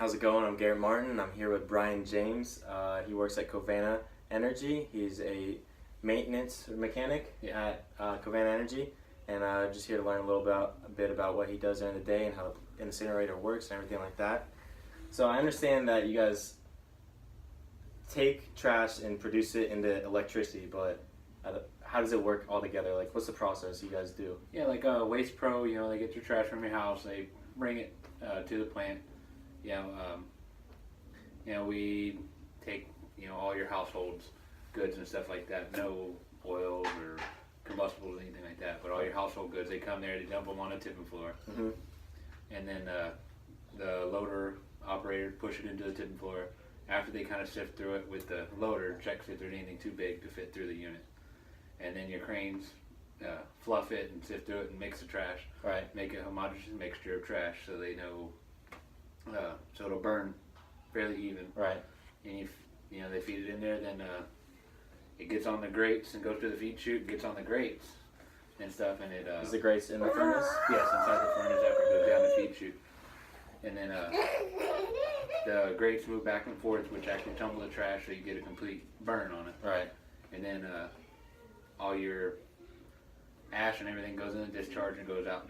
How's it going? I'm Garrett Martin. I'm here with Brian James. He works at Covanta Energy. He's a maintenance mechanic at Covanta Energy, and just here to learn a bit about what he does during the day and how the incinerator works and everything like that. So I understand that you guys take trash and produce it into electricity, but how does it work all together? Like, what's the process you guys do? Yeah, like Waste Pro, they get your trash from your house, they bring it to the plant. We take, all your household goods and stuff like that. No oils or combustibles, anything like that. But all your household goods, they come there, they dump them on a tipping floor. Mm-hmm. And then the loader operator push it into the tipping floor. After they kind of sift through it with the loader, checks if there's anything too big to fit through the unit. And then your cranes fluff it and sift through it and mix the trash. Right. Make a homogeneous mixture of trash so they know, so it'll burn fairly even. Right. And they feed it in there, then it gets on the grates and goes to the feed chute, gets on the grates and stuff, and it Is the grates in the furnace? yes, inside the furnace after it goes down the feed chute. And then the grates move back and forth, which actually tumble the trash so you get a complete burn on it. Right. And then all your ash and everything goes in the discharge and goes out,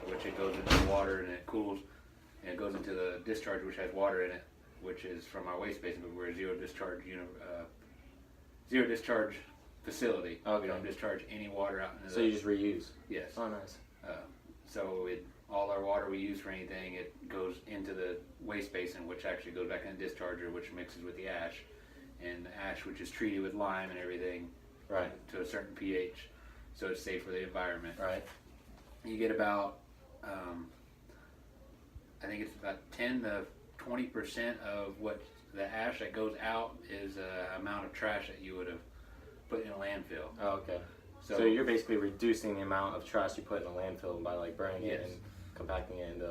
which it goes into the water and it cools, and it goes into the discharge, which has water in it, which is from our waste basin, but we're a zero discharge facility. Okay. We don't discharge any water out into So you just reuse? Yes. Oh, nice. So all our water we use for anything, it goes into the waste basin, which actually goes back in the discharger, which mixes with the ash, and the ash, which is treated with lime and everything, Right. to a certain pH, so it's safe for the environment. Right. You get about, I think it's about 10 to 20% of what the ash that goes out is the amount of trash that you would have put in a landfill. Oh, okay. So you're basically reducing the amount of trash you put in a landfill by burning it and compacting it into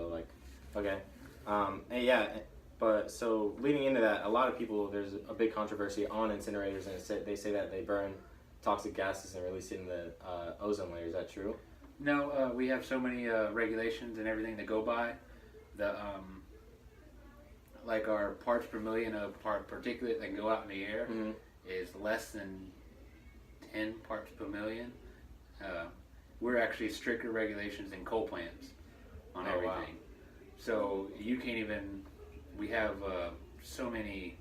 okay. And yeah, but so leading into that, a lot of people, there's a big controversy on incinerators, and they say that they burn toxic gases and release it in the ozone layer. Is that true? No, we have so many regulations and everything that go by. The like our parts per million of particulate that can go out in the air is less than 10 parts per million. We're actually stricter regulations in coal plants on everything. Wow. So you can't even. We have so many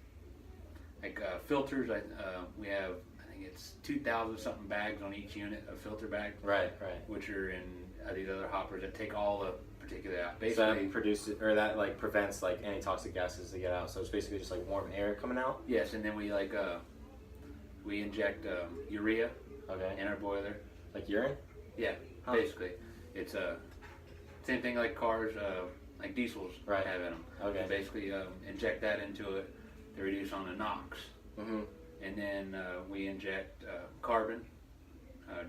filters. We have, I think it's 2,000 something bags on each unit of filter bag. Right. Which are in these other hoppers that take all the particulate out. Basically, so that produces, or that prevents any toxic gases to get out. So it's basically just warm air coming out. Yes, and then we we inject urea. Okay. In our boiler. Like urine? Yeah, huh. Basically. It's same thing like cars, like diesels have in them. Okay. We basically inject that into it to reduce on the NOx. Mm-hmm. And then we inject carbon,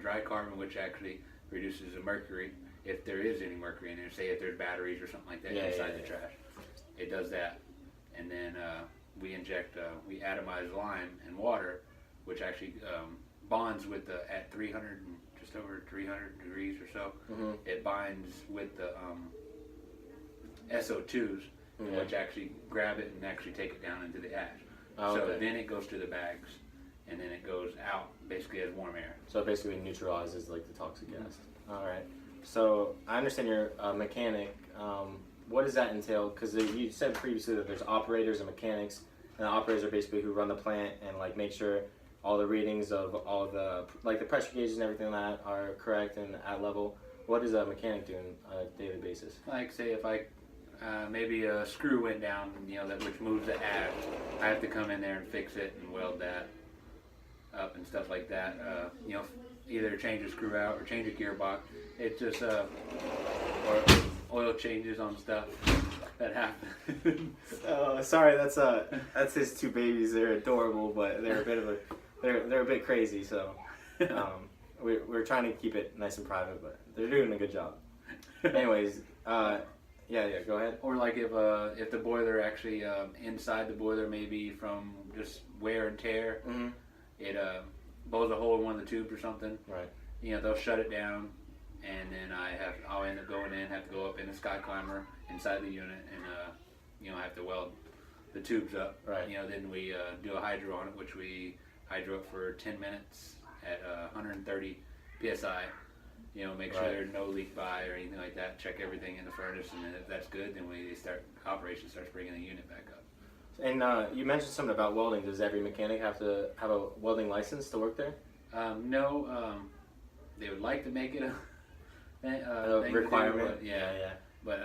dry carbon, which actually reduces the mercury, if there is any mercury in there. Say if there's batteries or something like that inside the trash. It does that. And then we inject, we atomize lime and water, which actually bonds with at 300, just over 300 degrees or so. Mm-hmm. It binds with the SO2s, which actually grab it and actually take it down into the ash. Oh, so okay. then it goes to the bags, and then it goes out basically as warm air. So it basically neutralizes the toxic gas. All right. So I understand you're a mechanic. What does that entail? Because you said previously that there's operators and mechanics, and the operators are basically who run the plant and make sure all the readings of all the the pressure gauges and everything like that are correct and at level. What does a mechanic do on a daily basis? Like say if maybe a screw went down, which moves the ash, I have to come in there and fix it and weld that up and stuff like that. Either change a screw out or change a gearbox. It's just or oil changes on stuff that happen. Oh, sorry, that's his two babies. They're adorable, but they're a bit crazy. So we're trying to keep it nice and private, but they're doing a good job. Anyways, yeah, go ahead. Or if the boiler actually inside the boiler, maybe from just wear and tear, it blows a hole in one of the tubes or something. Right. They'll shut it down, and then I'll end up going in, have to go up in a sky climber inside the unit and you know, have to weld the tubes up. Right. You know, then we do a hydro on it, which we hydro up for 10 minutes at 130 psi. You know, make sure Right. there's no leak by or anything like that. Check everything in the furnace, and then if that's good, then operation starts bringing the unit back up. And you mentioned something about welding. Does every mechanic have to have a welding license to work there? No, they would like to make it a thing Requirement? to do, but yeah. But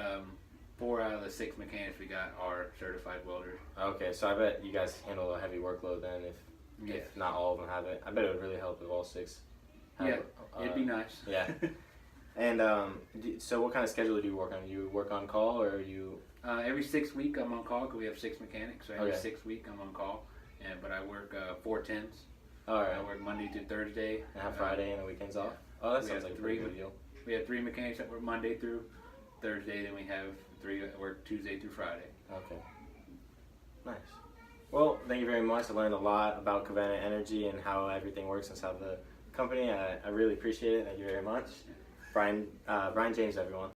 4 out of the 6 mechanics we got are certified welders. Okay, so I bet you guys handle a heavy workload then if not all of them have it. I bet it would really help if all 6 have Yeah, it'd be nice. Yeah. And so what kind of schedule do you work on? You work on call or you... Every 6 week I'm on call because we have 6 mechanics. So every Okay. 6 week I'm on call, but I work 4/10s. All right. I work Monday through Thursday. And have Friday and the weekends off? Oh, that we sounds have like a pretty 3 good deal. We have 3 mechanics that work Monday through Thursday. Then we have 3 that work Tuesday through Friday. Okay. Nice. Well, thank you very much. I learned a lot about Covanta Energy and how everything works inside the company. I really appreciate it. Thank you very much. Brian James, everyone.